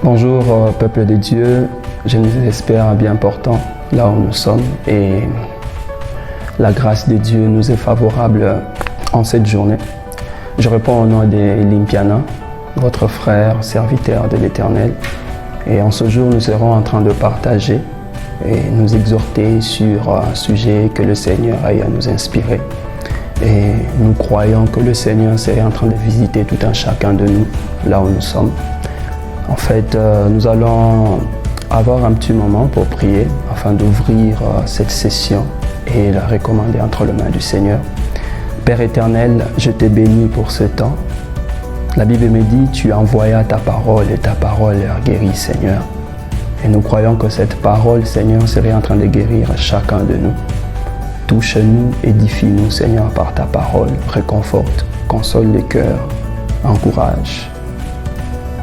Bonjour peuple de Dieu, je nous espère bien portant là où nous sommes et la grâce de Dieu nous est favorable en cette journée. Je réponds au nom de Limpiana, votre frère, serviteur de l'Éternel. Et en ce jour, nous serons en train de partager et nous exhorter sur un sujet que le Seigneur a à nous inspirer. Et nous croyons que le Seigneur est en train de visiter tout un chacun de nous là où nous sommes. En fait, nous allons avoir un petit moment pour prier afin d'ouvrir cette session et la recommander entre les mains du Seigneur. Père éternel, je te bénis pour ce temps. La Bible me dit, tu envoyas ta parole et ta parole a guéri, Seigneur. Et nous croyons que cette parole, Seigneur, serait en train de guérir chacun de nous. Touche-nous, édifie-nous, Seigneur, par ta parole. Réconforte, console les cœurs, encourage.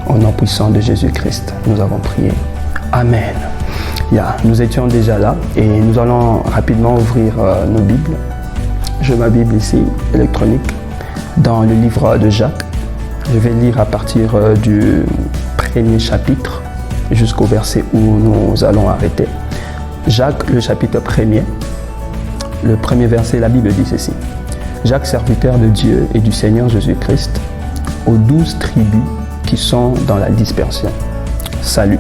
Au nom puissant de Jésus-Christ, nous avons prié. Amen. Nous étions déjà là et nous allons rapidement ouvrir nos Bibles. J'ai ma Bible ici, électronique, dans le livre de Jacques. Je vais lire à partir du premier chapitre jusqu'au verset où nous allons arrêter. Jacques, le chapitre 1er, le premier verset, la Bible dit ceci. Jacques, serviteur de Dieu et du Seigneur Jésus-Christ, aux 12 tribus qui sont dans la dispersion. Salut.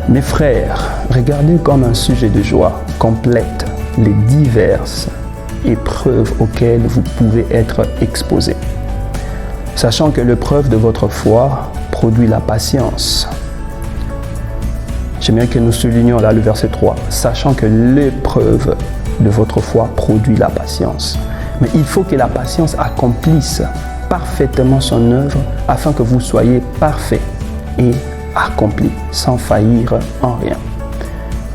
Mes frères, regardez comme un sujet de joie complète les diverses épreuves auxquelles vous pouvez être exposés. Sachant que l'épreuve de votre foi produit la patience. J'aime bien que nous soulignions là le verset 3. Sachant que l'épreuve de votre foi produit la patience. Mais il faut que la patience accomplisse parfaitement son œuvre afin que vous soyez parfaits et accomplis sans faillir en rien.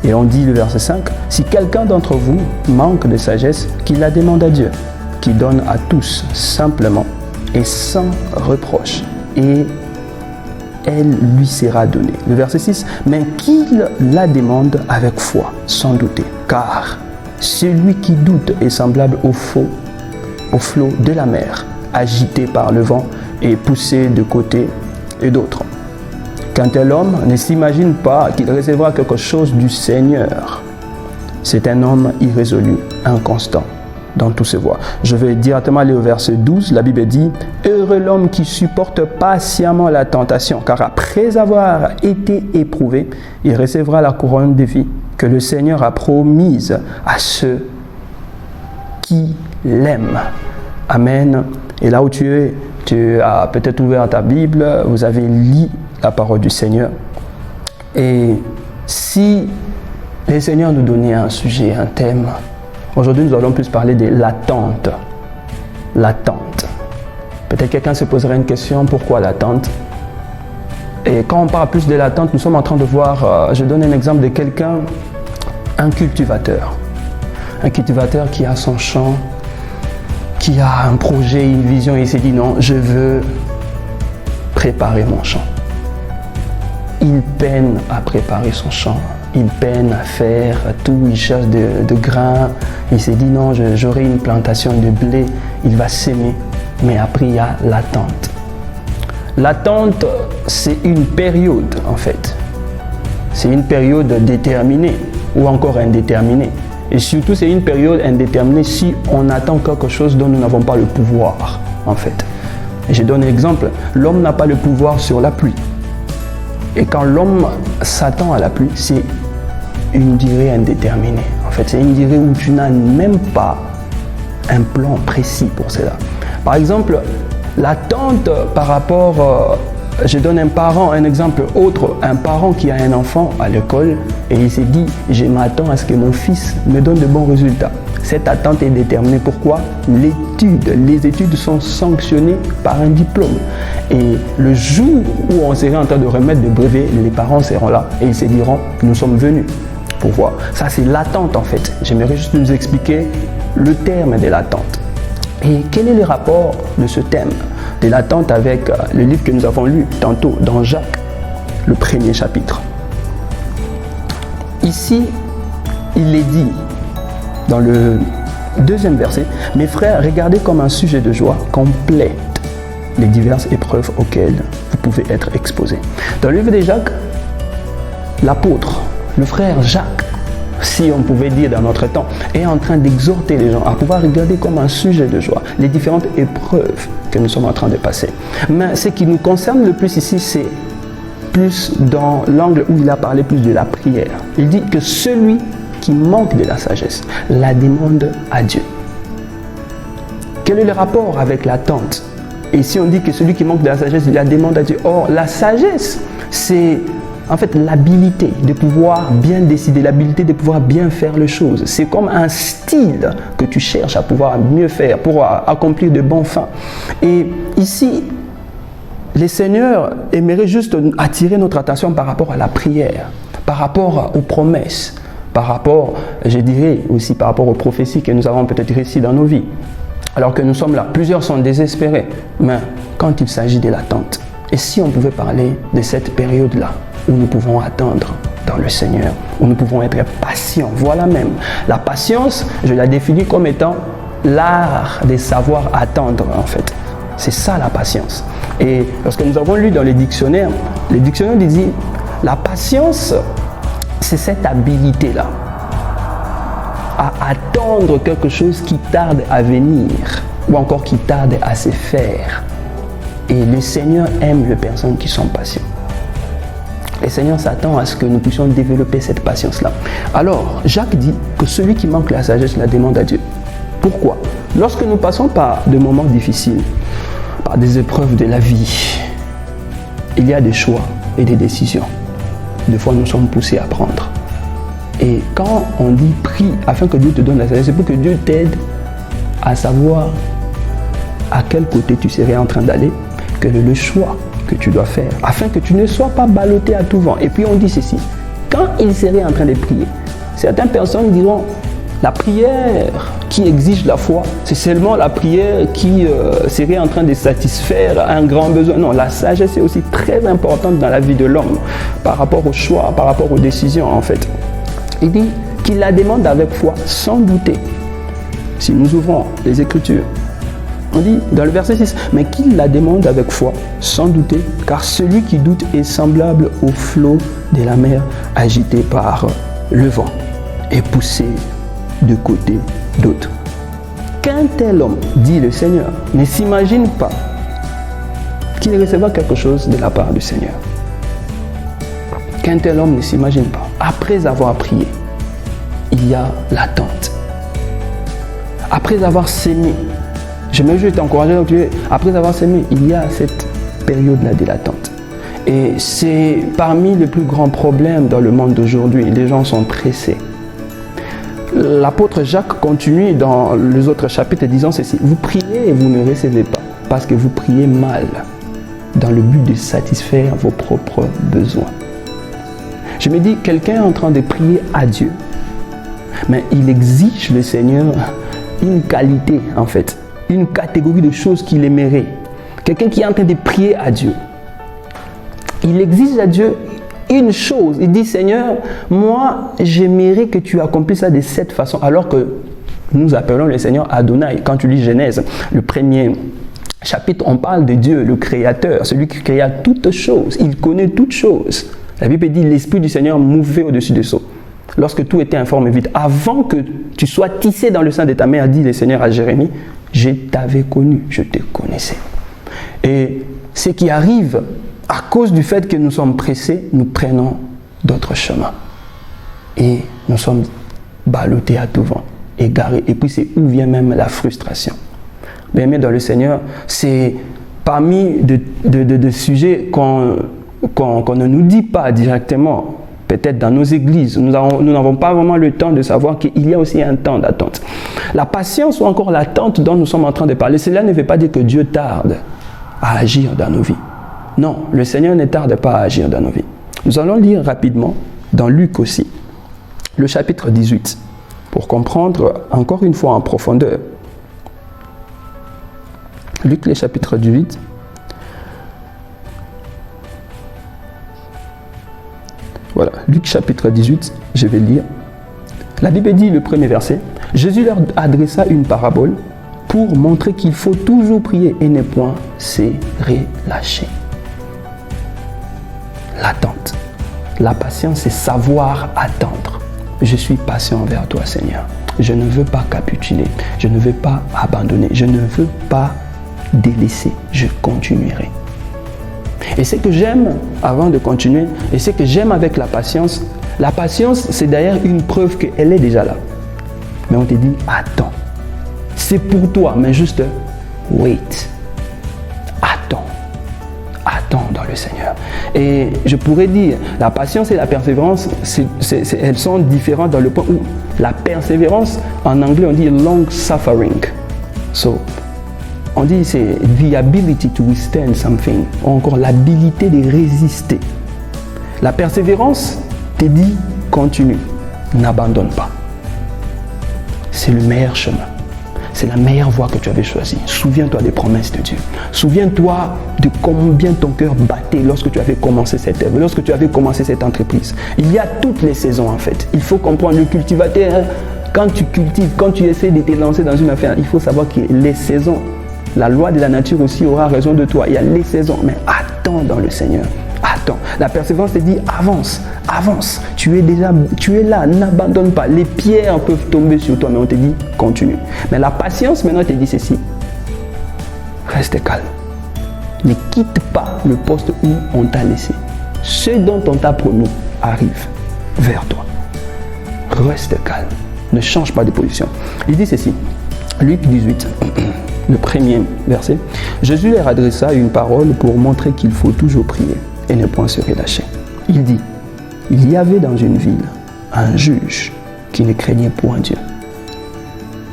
Et on dit le verset 5, si quelqu'un d'entre vous manque de sagesse, qu'il la demande à Dieu, qui donne à tous simplement et sans reproche, et elle lui sera donnée. Le verset 6, mais qu'il la demande avec foi, sans douter, car celui qui doute est semblable au flot de la mer, agité par le vent et poussé de côté et d'autre. Quand tel homme ne s'imagine pas qu'il recevra quelque chose du Seigneur, c'est un homme irrésolu, inconstant dans toutes ses voies. Je vais directement aller au verset 12. La Bible dit « Heureux l'homme qui supporte patiemment la tentation, car après avoir été éprouvé, il recevra la couronne de vie que le Seigneur a promise à ceux qui l'aiment. » Amen. Et là où tu es, tu as peut-être ouvert ta Bible, vous avez lu la parole du Seigneur. Et si le Seigneur nous donnait un sujet, un thème, aujourd'hui nous allons plus parler de l'attente. L'attente. Peut-être quelqu'un se poserait une question, pourquoi l'attente? Et quand on parle plus de l'attente, nous sommes en train de voir, je donne un exemple de quelqu'un, un cultivateur. Un cultivateur qui a son champ, qui a un projet, une vision, et il s'est dit non, je veux préparer mon champ. Il peine à préparer son champ, il peine à faire tout, il cherche de grains, il s'est dit non, j'aurai une plantation de blé, il va s'aimer, mais après il y a l'attente. L'attente, c'est une période en fait, c'est une période déterminée ou encore indéterminée. Et surtout, c'est une période indéterminée si on attend quelque chose dont nous n'avons pas le pouvoir, en fait. Et je donne un exemple. L'homme n'a pas le pouvoir sur la pluie. Et quand l'homme s'attend à la pluie, c'est une durée indéterminée. En fait, c'est une durée où tu n'as même pas un plan précis pour cela. Par exemple, l'attente par rapport... je donne un exemple autre, un parent qui a un enfant à l'école et il s'est dit, je m'attends à ce que mon fils me donne de bons résultats. Cette attente est déterminée. Pourquoi? Les études sont sanctionnées par un diplôme. Et le jour où on serait en train de remettre le brevet, les parents seront là et ils se diront, nous sommes venus pour voir. Ça, c'est l'attente en fait. J'aimerais juste nous expliquer le terme de l'attente. Et quel est le rapport de ce thème de l'attente avec le livre que nous avons lu tantôt dans Jacques, le premier chapitre. Ici, il est dit dans le deuxième verset, « Mes frères, regardez comme un sujet de joie complète les diverses épreuves auxquelles vous pouvez être exposés. Dans le livre de Jacques, l'apôtre, le frère Jacques, si on pouvait dire dans notre temps, est en train d'exhorter les gens à pouvoir regarder comme un sujet de joie les différentes épreuves que nous sommes en train de passer. Mais ce qui nous concerne le plus ici, c'est plus dans l'angle où il a parlé plus de la prière. Il dit que celui qui manque de la sagesse la demande à Dieu. Quel est le rapport avec l'attente? Et si on dit que celui qui manque de la sagesse la demande à Dieu, or la sagesse, c'est en fait l'habilité de pouvoir bien décider, l'habilité de pouvoir bien faire les choses. C'est comme un style que tu cherches à pouvoir mieux faire pour accomplir de bons fins. Et ici, les seigneurs aimeraient juste attirer notre attention par rapport à la prière, par rapport aux promesses, par rapport, je dirais aussi par rapport aux prophéties que nous avons peut-être récitées dans nos vies. Alors que nous sommes là, plusieurs sont désespérés, mais quand il s'agit de l'attente, et si on pouvait parler de cette période-là, où nous pouvons attendre dans le Seigneur, où nous pouvons être patients. Voilà même. La patience, je la définis comme étant l'art de savoir attendre, en fait. C'est ça la patience. Et lorsque nous avons lu dans les dictionnaires disent la patience, c'est cette habilité-là à attendre quelque chose qui tarde à venir ou encore qui tarde à se faire. Et le Seigneur aime les personnes qui sont patientes. Le Seigneur s'attend à ce que nous puissions développer cette patience-là. Alors, Jacques dit que celui qui manque la sagesse la demande à Dieu. Pourquoi? Lorsque nous passons par des moments difficiles, par des épreuves de la vie, il y a des choix et des décisions. Des fois, nous sommes poussés à prendre. Et quand on dit prie afin que Dieu te donne la sagesse, c'est pour que Dieu t'aide à savoir à quel côté tu serais en train d'aller, quel est le choix que tu dois faire, afin que tu ne sois pas ballotté à tout vent. Et puis on dit ceci, quand il serait en train de prier, certaines personnes diront, la prière qui exige la foi, c'est seulement la prière qui serait en train de satisfaire un grand besoin. Non, la sagesse est aussi très importante dans la vie de l'homme, par rapport au choix, par rapport aux décisions en fait. Il dit qu'il la demande avec foi, sans douter. Si nous ouvrons les Écritures, on dit dans le verset 6, mais qu'il la demande avec foi, sans douter, car celui qui doute est semblable au flot de la mer agité par le vent et poussé de côté d'autre. Qu'un tel homme, dit le Seigneur, ne s'imagine pas qu'il recevra quelque chose de la part du Seigneur. Qu'un tel homme ne s'imagine pas. Après avoir prié, il y a l'attente. Après avoir sémé, j'aimerais juste t'encourager, après avoir sémé, il y a cette période-là de l'attente. Et c'est parmi les plus grands problèmes dans le monde d'aujourd'hui. Les gens sont pressés. L'apôtre Jacques continue dans les autres chapitres disant ceci, vous priez et vous ne recevez pas, parce que vous priez mal, dans le but de satisfaire vos propres besoins. Je me dis, quelqu'un est en train de prier à Dieu, mais il exige le Seigneur une qualité en fait, une catégorie de choses qu'il aimerait. Quelqu'un qui est en train de prier à Dieu, il exige à Dieu une chose. Il dit, Seigneur, moi j'aimerais que tu accomplisses ça de cette façon, alors que nous appelons le Seigneur Adonai. Quand tu lis Genèse, le premier chapitre, on parle de Dieu, le Créateur, celui qui créa toutes choses. Il connaît toutes choses. La Bible dit, l'Esprit du Seigneur mouvait au-dessus des eaux. Lorsque tout était informe et vide, avant que tu sois tissé dans le sein de ta mère, dit le Seigneur à Jérémie, je t'avais connu, je te connaissais. Et ce qui arrive, à cause du fait que nous sommes pressés, nous prenons d'autres chemins. Et nous sommes ballottés à tout vent, égarés. Et puis c'est où vient même la frustration. Bien aimé dans le Seigneur, c'est parmi de sujets qu'on ne nous dit pas directement, peut-être dans nos églises. Nous n'avons pas vraiment le temps de savoir qu'il y a aussi un temps d'attente. La patience ou encore l'attente dont nous sommes en train de parler, cela ne veut pas dire que Dieu tarde à agir dans nos vies. Non, le Seigneur ne tarde pas à agir dans nos vies. Nous allons lire rapidement dans Luc aussi, le chapitre 18, pour comprendre encore une fois en profondeur. Luc, le chapitre 18. Voilà, Luc chapitre 18, je vais lire. La Bible dit le premier verset, Jésus leur adressa une parabole pour montrer qu'il faut toujours prier et ne point se relâcher. L'attente. La patience, c'est savoir attendre. Je suis patient envers toi, Seigneur. Je ne veux pas capituler. Je ne veux pas abandonner. Je ne veux pas délaisser. Je continuerai. Et ce que j'aime, avant de continuer, et ce que j'aime avec la patience, c'est d'ailleurs une preuve qu'elle est déjà là. Mais on te dit, attends. C'est pour toi, mais juste wait. Attends. Attends dans le Seigneur. Et je pourrais dire, la patience et la persévérance, elles sont différentes dans le point où la persévérance, en anglais, on dit long suffering. So, on dit c'est the ability to withstand something, ou encore l'habilité de résister. La persévérance te dit continue, n'abandonne pas. C'est le meilleur chemin. C'est la meilleure voie que tu avais choisie. Souviens-toi des promesses de Dieu. Souviens-toi de combien ton cœur battait lorsque tu avais commencé cette œuvre, lorsque tu avais commencé cette entreprise. Il y a toutes les saisons en fait. Il faut comprendre, le cultivateur, quand tu cultives, quand tu essaies de te lancer dans une affaire, il faut savoir que les saisons, la loi de la nature aussi aura raison de toi. Il y a les saisons, mais attends dans le Seigneur. Attends. La persévérance te dit avance, avance. Tu es là, n'abandonne pas. Les pierres peuvent tomber sur toi, mais on te dit continue. Mais la patience maintenant te dit ceci. Reste calme. Ne quitte pas le poste où on t'a laissé. Ce dont on t'a promis arrive vers toi. Reste calme. Ne change pas de position. Il dit ceci. Luc 18. Le premier verset. Jésus leur adressa une parole pour montrer qu'il faut toujours prier et ne point se relâcher. Il dit, il y avait dans une ville un juge qui ne craignait point Dieu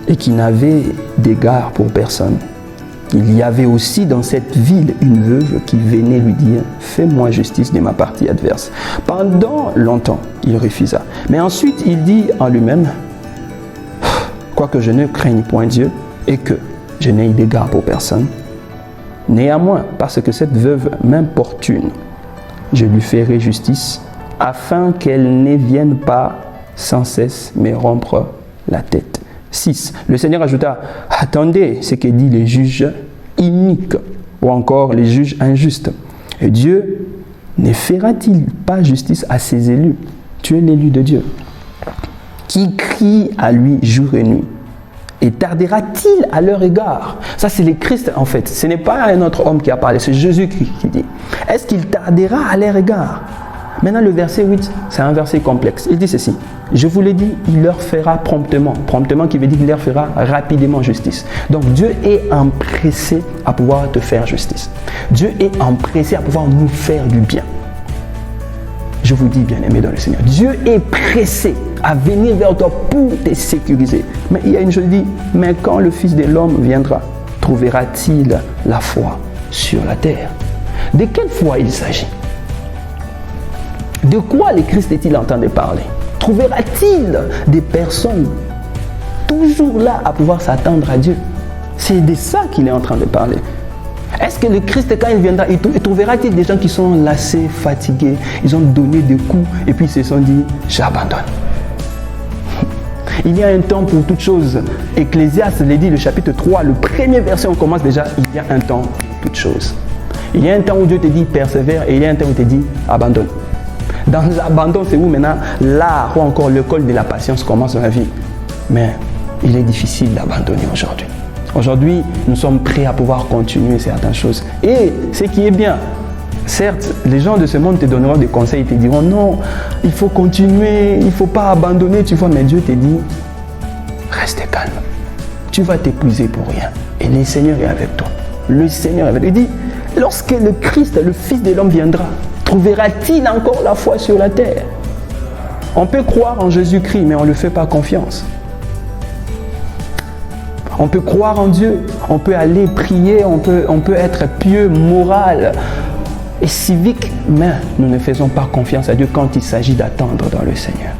et qui n'avait d'égard pour personne. Il y avait aussi dans cette ville une veuve qui venait lui dire, fais-moi justice de ma partie adverse. Pendant longtemps, il refusa. Mais ensuite, il dit en lui-même, quoique je ne craigne point Dieu et que je n'ai d'égard pour personne, néanmoins, parce que cette veuve m'importune, je lui ferai justice, afin qu'elle ne vienne pas sans cesse me rompre la tête. 6. Le Seigneur ajouta, attendez ce que dit les juges iniques, ou encore les juges injustes. Et Dieu ne fera-t-il pas justice à ses élus? Tu es l'élu de Dieu, qui crie à lui jour et nuit. Et tardera-t-il à leur égard? Ça, c'est le Christ en fait. Ce n'est pas un autre homme qui a parlé, c'est Jésus-Christ qui dit. Est-ce qu'il tardera à leur égard? Maintenant, le verset 8, c'est un verset complexe. Il dit ceci. Je vous l'ai dit, il leur fera promptement. Promptement qui veut dire qu'il leur fera rapidement justice. Donc, Dieu est empressé à pouvoir te faire justice. Dieu est empressé à pouvoir nous faire du bien. Je vous dis, bien-aimé dans le Seigneur, Dieu est pressé à venir vers toi pour te sécuriser. Mais il y a une chose, il dit, mais quand le Fils de l'homme viendra, trouvera-t-il la foi sur la terre? De quelle foi il s'agit? De quoi le Christ est-il en train de parler? Trouvera-t-il des personnes toujours là à pouvoir s'attendre à Dieu? C'est de ça qu'il est en train de parler. Est-ce que le Christ, quand il viendra, il trouvera-t-il des gens qui sont lassés, fatigués, ils ont donné des coups et puis ils se sont dit, j'abandonne. Il y a un temps pour toutes choses. Ecclésiaste le dit, le chapitre 3, le premier verset, on commence déjà, il y a un temps pour toutes choses. Il y a un temps où Dieu te dit persévère et il y a un temps où il te dit abandonne. Dans l'abandon, c'est où maintenant l'art ou encore l'école de la patience commence dans la vie. Mais il est difficile d'abandonner aujourd'hui. Aujourd'hui, nous sommes prêts à pouvoir continuer certaines choses. Et ce qui est bien, certes, les gens de ce monde te donneront des conseils, ils te diront non, il faut continuer, il ne faut pas abandonner, tu vois, mais Dieu te dit, reste calme, tu vas t'épuiser pour rien. Et le Seigneur est avec toi. Le Seigneur est avec toi. Il dit, lorsque le Christ, le Fils de l'homme viendra, trouvera-t-il encore la foi sur la terre? On peut croire en Jésus-Christ, mais on ne le fait pas confiance. On peut croire en Dieu, on peut aller prier, on peut être pieux, moral et civique, mais nous ne faisons pas confiance à Dieu quand il s'agit d'attendre dans le Seigneur.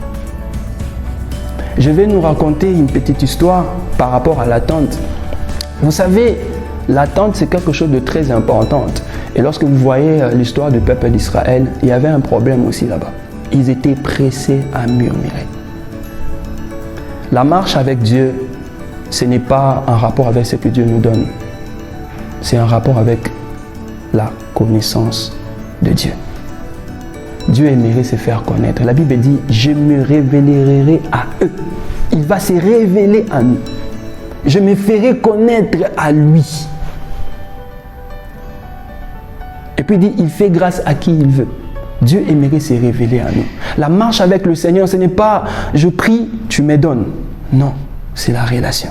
Je vais nous raconter une petite histoire par rapport à l'attente. Vous savez, l'attente, c'est quelque chose de très important. Et lorsque vous voyez l'histoire du peuple d'Israël, il y avait un problème aussi là-bas. Ils étaient pressés à murmurer. La marche avec Dieu, ce n'est pas un rapport avec ce que Dieu nous donne. C'est un rapport avec la connaissance de Dieu. Dieu aimerait se faire connaître. La Bible dit, je me révélerai à eux. Il va se révéler à nous. Je me ferai connaître à lui. Et puis il dit, il fait grâce à qui il veut. Dieu aimerait se révéler à nous. La marche avec le Seigneur, ce n'est pas je prie, tu me donnes. Non, c'est la relation.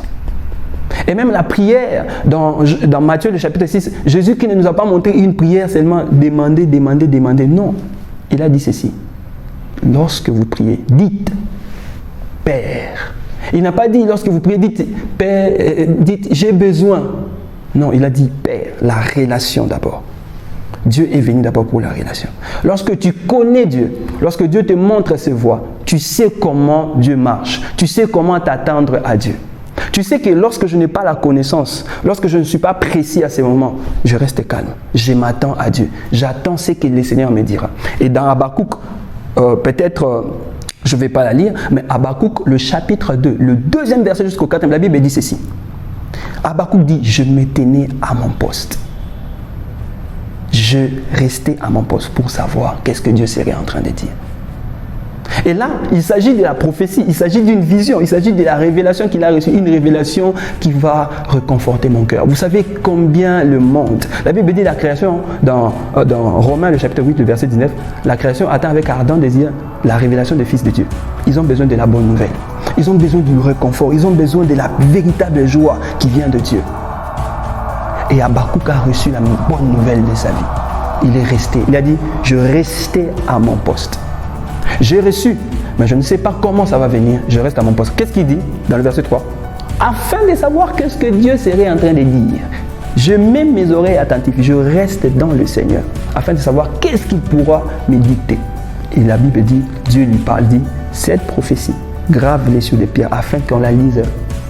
Et même la prière, dans Matthieu le chapitre 6, Jésus qui ne nous a pas montré une prière seulement demander, demander, demander. Non, il a dit ceci. Lorsque vous priez, dites Père. Il n'a pas dit lorsque vous priez, dites Père, dites j'ai besoin. Non, il a dit Père, la relation d'abord. Dieu est venu d'abord pour la relation. Lorsque tu connais Dieu, lorsque Dieu te montre ses voies, tu sais comment Dieu marche. Tu sais comment t'attendre à Dieu. Tu sais que lorsque je n'ai pas la connaissance, lorsque je ne suis pas précis à ces moments, je reste calme. Je m'attends à Dieu. J'attends ce que le Seigneur me dira. Et dans Habakkuk, peut-être, je ne vais pas la lire, mais Habakkuk, le chapitre 2, le 2e verset jusqu'au 4e, la Bible dit ceci. Habakkuk dit, je me tenais à mon poste. Je restais à mon poste pour savoir qu'est-ce que Dieu serait en train de dire. Et là, il s'agit de la prophétie, il s'agit d'une vision, il s'agit de la révélation qu'il a reçue, une révélation qui va réconforter mon cœur. Vous savez combien le monde, la Bible dit la création, dans Romains le chapitre 8, le verset 19, la création attend avec ardent désir la révélation des fils de Dieu. Ils ont besoin de la bonne nouvelle, ils ont besoin du réconfort, ils ont besoin de la véritable joie qui vient de Dieu. Et Habakkuk a reçu la bonne nouvelle de sa vie. Il est resté, il a dit, je restais à mon poste. J'ai reçu, mais je ne sais pas comment ça va venir, je reste à mon poste. Qu'est-ce qu'il dit dans le verset 3? Afin de savoir qu'est-ce que Dieu serait en train de dire, je mets mes oreilles attentives, je reste dans le Seigneur, afin de savoir qu'est-ce qu'il pourra me dicter. Et la Bible dit, Dieu lui parle, dit, cette prophétie, grave-les sur les pierres, afin qu'on la lise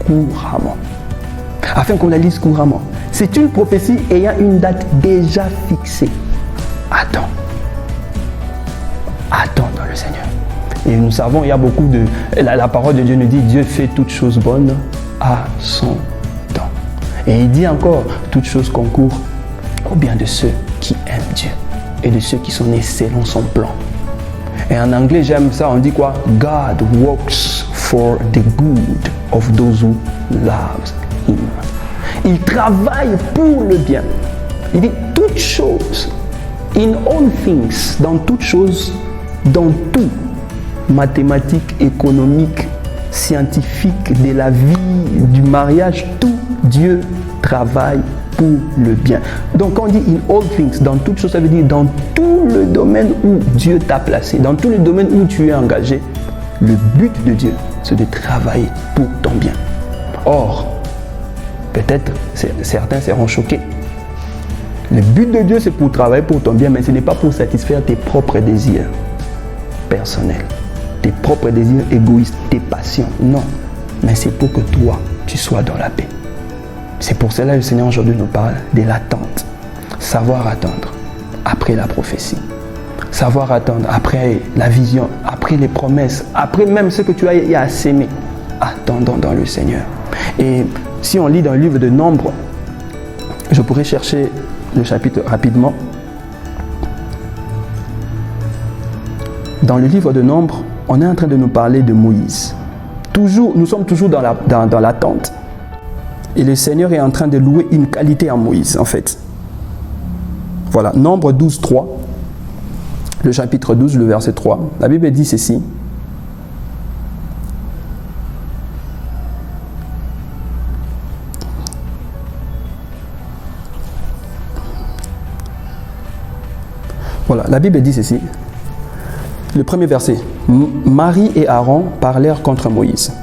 couramment. Afin qu'on la lise couramment. C'est une prophétie ayant une date déjà fixée. Attends. Attends dans le Seigneur. Et nous savons, il y a beaucoup de... La parole de Dieu nous dit, Dieu fait toutes choses bonnes à son temps. Et il dit encore, toutes choses concourent au bien de ceux qui aiment Dieu et de ceux qui sont nés selon son plan. Et en anglais, j'aime ça, on dit quoi? God works for the good of those who love him. Il travaille pour le bien. Il dit toutes choses, in all things, dans toutes choses, dans tout, mathématiques, économiques, scientifiques, de la vie, du mariage, tout, Dieu travaille pour le bien. Donc quand on dit in all things, dans toutes choses, ça veut dire dans tout le domaine où Dieu t'a placé, dans tout le domaine où tu es engagé, le but de Dieu, c'est de travailler pour ton bien. Or, peut-être certains seront choqués. Le but de Dieu, c'est pour travailler pour ton bien, mais ce n'est pas pour satisfaire tes propres désirs personnels, tes propres désirs égoïstes, tes passions. Non, mais c'est pour que toi, tu sois dans la paix. C'est pour cela que le Seigneur aujourd'hui nous parle de l'attente. Savoir attendre après la prophétie. Savoir attendre après la vision, après les promesses, après même ce que tu as eu à s'aimer. Attendons dans le Seigneur. Et si on lit dans le livre de Nombres, je pourrais chercher le chapitre rapidement. Dans le livre de Nombres, on est en train de nous parler de Moïse. Nous sommes toujours dans l'attente. Et le Seigneur est en train de louer une qualité à Moïse, en fait. Voilà, Nombre 12, 3, le chapitre 12, le verset 3. La Bible dit ceci. Voilà, la Bible dit ceci. Le premier verset. Marie et Aaron parlèrent contre Moïse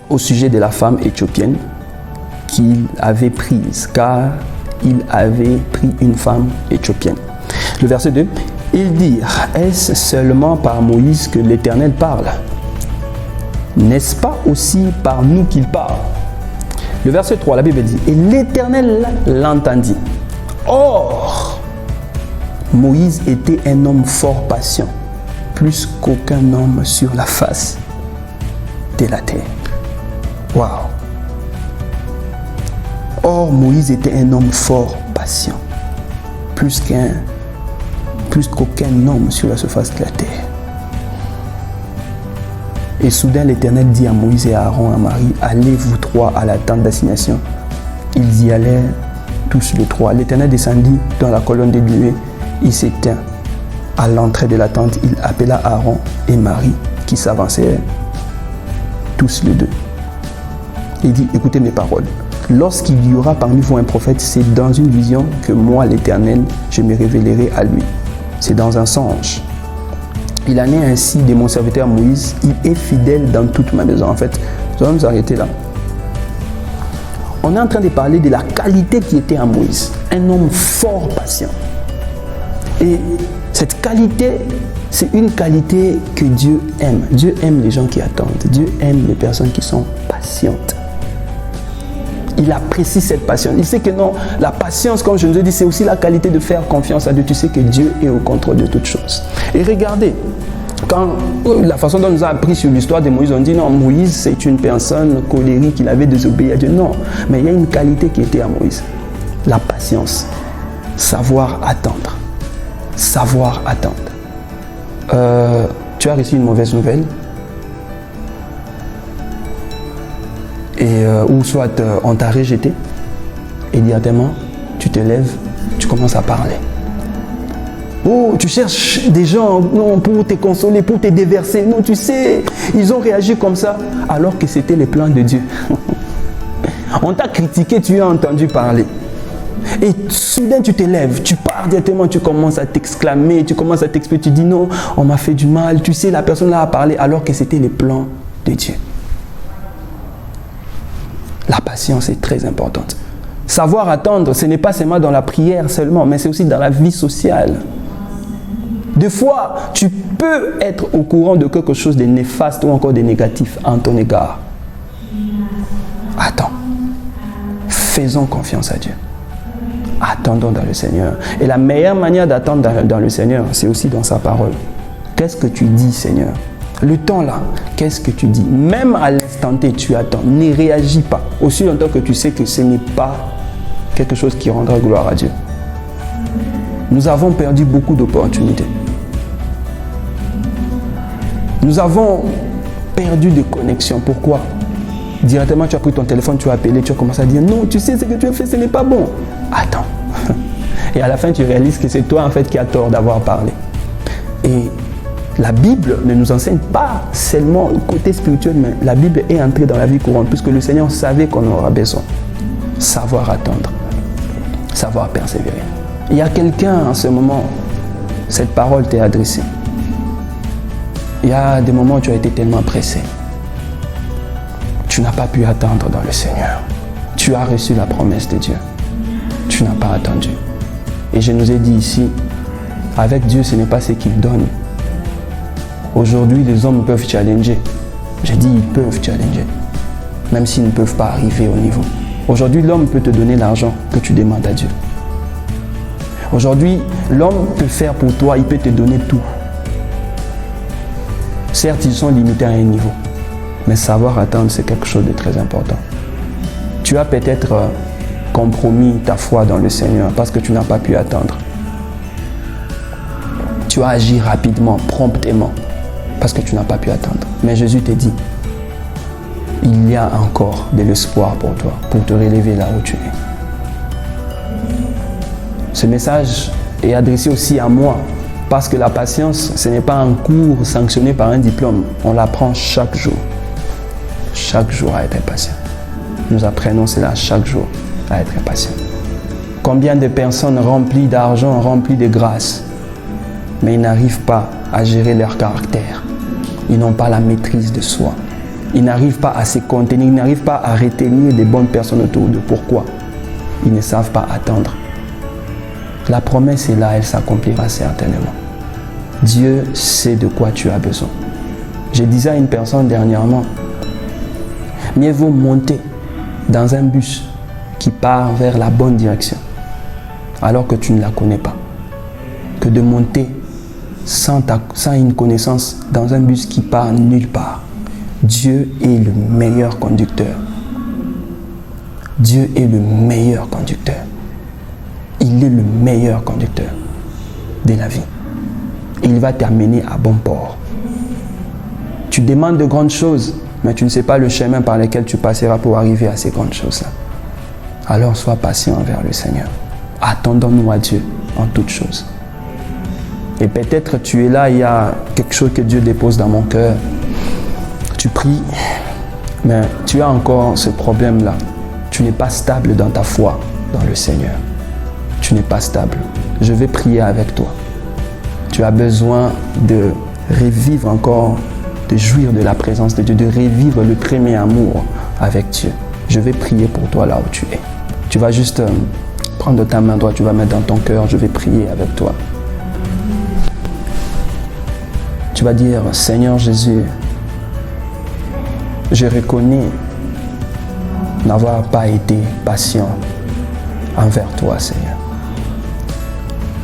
au sujet de la femme éthiopienne qu'il avait prise, car il avait pris une femme éthiopienne. Le verset 2. Ils dirent, est-ce seulement par Moïse que l'Éternel parle? N'est-ce pas aussi par nous qu'il parle? Le verset 3, la Bible dit, et l'Éternel l'entendit. Or, Moïse était un homme fort patient, plus qu'aucun homme sur la face de la terre. Waouh! Or, Moïse était un homme fort patient, plus qu'aucun homme sur la surface de la terre. Et soudain, l'Éternel dit à Moïse et à Aaron, à Marie, allez vous trois à la tente d'assignation. Ils y allèrent tous les trois. L'Éternel descendit dans la colonne de nuée. Il s'éteint à l'entrée de la tente. Il appela Aaron et Marie qui s'avancèrent tous les deux. Il dit, écoutez mes paroles. Lorsqu'il y aura parmi vous un prophète, c'est dans une vision que moi, l'Éternel, je me révélerai à lui. C'est dans un songe. Il en est ainsi de mon serviteur Moïse. Il est fidèle dans toute ma maison. En fait, nous allons nous arrêter là. On est en train de parler de la qualité qui était en Moïse. Un homme fort patient. Et cette qualité, c'est une qualité que Dieu aime. Dieu aime les gens qui attendent. Dieu aime les personnes qui sont patientes. Il apprécie cette patience. Il sait que non, la patience, comme je vous ai dit, c'est aussi la qualité de faire confiance à Dieu. Tu sais que Dieu est au contrôle de toutes choses. Et regardez, quand la façon dont on nous a appris sur l'histoire de Moïse, on dit non, Moïse c'est une personne colérique, il avait désobéi à Dieu. Non, mais il y a une qualité qui était à Moïse. La patience. Savoir attendre. Savoir attendre. Tu as reçu une mauvaise nouvelle. Ou soit on t'a rejeté, et immédiatement tu te lèves, tu commences à parler. Oh, tu cherches des gens non, pour te consoler, pour te déverser. Non, tu sais, ils ont réagi comme ça, alors que c'était les plans de Dieu. On t'a critiqué, tu as entendu parler. Et soudain tu te lèves, tu pars directement, tu commences à t'exclamer, tu commences à t'expliquer, tu dis non, on m'a fait du mal. Tu sais, la personne là a parlé alors que c'était les plans de Dieu. La patience est très importante. Savoir attendre, ce n'est pas seulement dans la prière seulement, mais c'est aussi dans la vie sociale. Des fois, tu peux être au courant de quelque chose de néfaste ou encore de négatif en ton égard. Attends. Faisons confiance à Dieu. Attendons dans le Seigneur. Et la meilleure manière d'attendre dans le Seigneur, c'est aussi dans sa parole. Qu'est-ce que tu dis, Seigneur ? Le temps là, qu'est-ce que tu dis? Même à l'instant T, tu attends. Ne réagis pas. Aussi longtemps que tu sais que ce n'est pas quelque chose qui rendra gloire à Dieu. Nous avons perdu beaucoup d'opportunités. Nous avons perdu de connexion. Pourquoi? Directement, tu as pris ton téléphone, tu as appelé, tu as commencé à dire non, tu sais ce que tu as fait, ce n'est pas bon. Attends. Et à la fin, tu réalises que c'est toi en fait qui as tort d'avoir parlé. Et la Bible ne nous enseigne pas seulement le côté spirituel, mais la Bible est entrée dans la vie courante, puisque le Seigneur savait qu'on aura besoin. Savoir attendre, savoir persévérer. Il y a quelqu'un en ce moment, cette parole t'est adressée. Il y a des moments où tu as été tellement pressé. Tu n'as pas pu attendre dans le Seigneur. Tu as reçu la promesse de Dieu. Tu n'as pas attendu. Et je nous ai dit ici, avec Dieu, ce n'est pas ce qu'il donne. Aujourd'hui, les hommes peuvent challenger. J'ai dit, ils peuvent challenger, même s'ils ne peuvent pas arriver au niveau. Aujourd'hui, l'homme peut te donner l'argent que tu demandes à Dieu. Aujourd'hui, l'homme peut faire pour toi, il peut te donner tout. Certes, ils sont limités à un niveau, mais savoir attendre, c'est quelque chose de très important. Tu as peut-être compromis ta foi dans le Seigneur parce que tu n'as pas pu attendre. Tu as agi rapidement, promptement, parce que tu n'as pas pu attendre. Mais Jésus te dit, il y a encore de l'espoir pour toi, pour te relever là où tu es. Ce message est adressé aussi à moi, parce que la patience, ce n'est pas un cours sanctionné par un diplôme. On l'apprend chaque jour. Chaque jour à être patient. Nous apprenons cela chaque jour, à être patient. Combien de personnes remplies d'argent, remplies de grâce, mais ils n'arrivent pas à gérer leur caractère. Ils n'ont pas la maîtrise de soi. Ils n'arrivent pas à se contenir, ils n'arrivent pas à retenir des bonnes personnes autour d'eux. Pourquoi? Ils ne savent pas attendre. La promesse est là, elle s'accomplira certainement. Dieu sait de quoi tu as besoin. Je disais à une personne dernièrement, mieux vaut monter dans un bus qui part vers la bonne direction, alors que tu ne la connais pas, que de monter sans une connaissance dans un bus qui part nulle part. Dieu est le meilleur conducteur. Dieu est le meilleur conducteur. Il est le meilleur conducteur de la vie. Il va t'amener à bon port. Tu demandes de grandes choses, mais tu ne sais pas le chemin par lequel tu passeras pour arriver à ces grandes choses-là. Alors sois patient envers le Seigneur. Attendons-nous à Dieu en toutes choses. Et peut-être tu es là, il y a quelque chose que Dieu dépose dans mon cœur. Tu pries, mais tu as encore ce problème-là. Tu n'es pas stable dans ta foi dans le Seigneur. Tu n'es pas stable. Je vais prier avec toi. Tu as besoin de revivre encore, de jouir de la présence de Dieu, de revivre le premier amour avec Dieu. Je vais prier pour toi là où tu es. Tu vas juste prendre ta main droite, tu vas mettre dans ton cœur, je vais prier avec toi. Tu vas dire, Seigneur Jésus, je reconnais n'avoir pas été patient envers toi, Seigneur.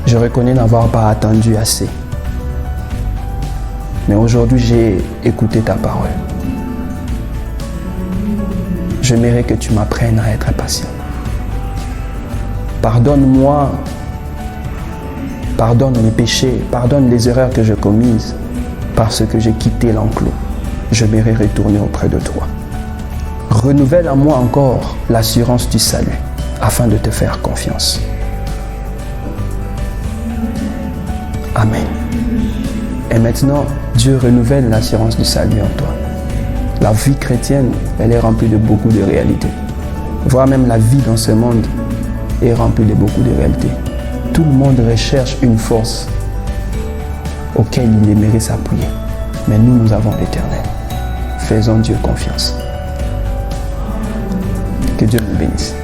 Je reconnais n'avoir pas attendu assez. Mais aujourd'hui, j'ai écouté ta parole. J'aimerais que tu m'apprennes à être patient. Pardonne-moi, pardonne mes péchés, pardonne les erreurs que j'ai commises parce que j'ai quitté l'enclos. J'aimerais retourner auprès de toi. Renouvelle en moi encore l'assurance du salut afin de te faire confiance. Amen. Et maintenant, Dieu renouvelle l'assurance du salut en toi. La vie chrétienne, elle est remplie de beaucoup de réalités. Voire même la vie dans ce monde est remplie de beaucoup de réalités. Tout le monde recherche une force auquel il aimerait s'appuyer. Mais nous avons l'Éternel. Faisons Dieu confiance. Que Dieu nous bénisse.